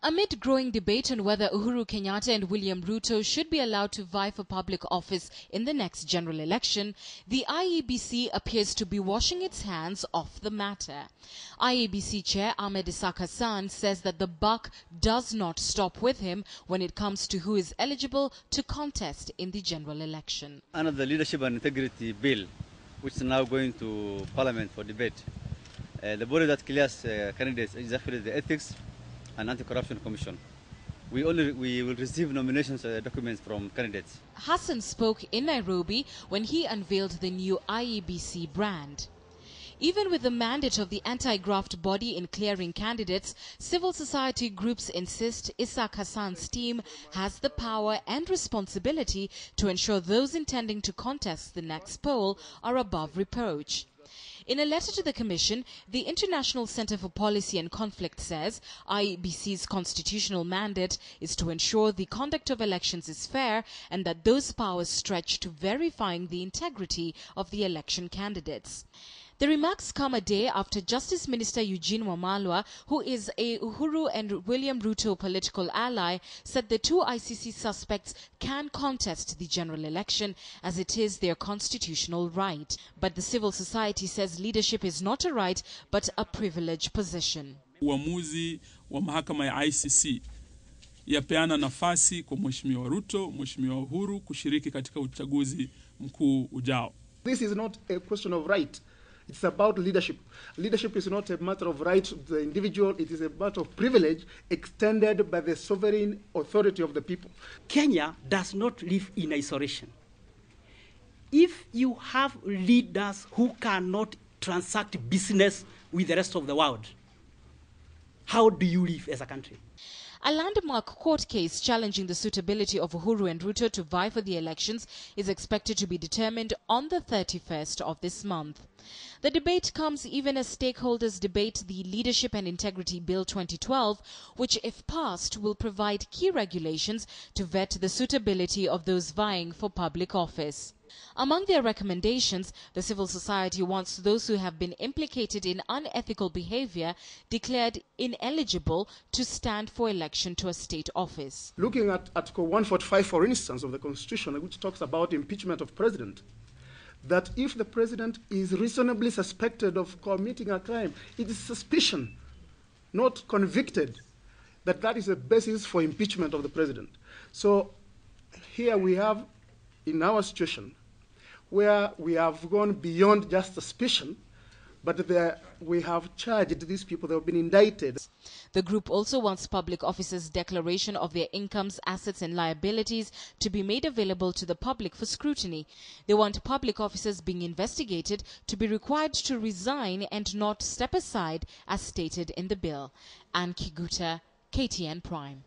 Amid growing debate on whether Uhuru Kenyatta and William Ruto should be allowed to vie for public office in the next general election, the IEBC appears to be washing its hands off the matter. IEBC Chair Ahmed Isaac Hassan says that the buck does not stop with him when it comes to who is eligible to contest in the general election. Under the Leadership and Integrity Bill, which is now going to Parliament for debate, the body that clears candidates is actually the Ethics and Anti-Corruption Commission. We will receive nominations documents from candidates. Hassan spoke in Nairobi when he unveiled the new IEBC brand. Even with the mandate of the anti-graft body in clearing candidates, civil society groups insist Isaac Hassan's team has the power and responsibility to ensure those intending to contest the next poll are above reproach. In a letter to the Commission, the International Center for Policy and Conflict says IEBC's constitutional mandate is to ensure the conduct of elections is fair and that those powers stretch to verifying the integrity of the election candidates. The remarks come a day after Justice Minister Eugene Wamalwa, who is a Uhuru and William Ruto political ally, said the two ICC suspects can contest the general election as it is their constitutional right. But the civil society says leadership is not a right but a privileged position. Uamuzi wa mahakama ya ICC yapeana nafasi kwa Mheshimiwa Ruto, Mheshimiwa Uhuru kushiriki katika uchaguzi mkuu ujao. This is not a question of right. It's about leadership. Leadership is not a matter of right to the individual, it is a matter of privilege extended by the sovereign authority of the people. Kenya does not live in isolation. If you have leaders who cannot transact business with the rest of the world, how do you live as a country? A landmark court case challenging the suitability of Uhuru and Ruto to vie for the elections is expected to be determined on the 31st of this month. The debate comes even as stakeholders debate the Leadership and Integrity Bill 2012, which, if passed, will provide key regulations to vet the suitability of those vying for public office. Among their recommendations, the civil society wants those who have been implicated in unethical behavior declared ineligible to stand for election to a state office. Looking at Article 145, for instance, of the Constitution, which talks about impeachment of president, that if the president is reasonably suspected of committing a crime, it is suspicion, not convicted, that is a basis for impeachment of the president. So here we have, in our situation, where we have gone beyond just suspicion, but we have charged these people, they have been indicted. The group also wants public officers' declaration of their incomes, assets and liabilities to be made available to the public for scrutiny. They want public officers being investigated to be required to resign and not step aside as stated in the bill. And Kiguta, KTN Prime.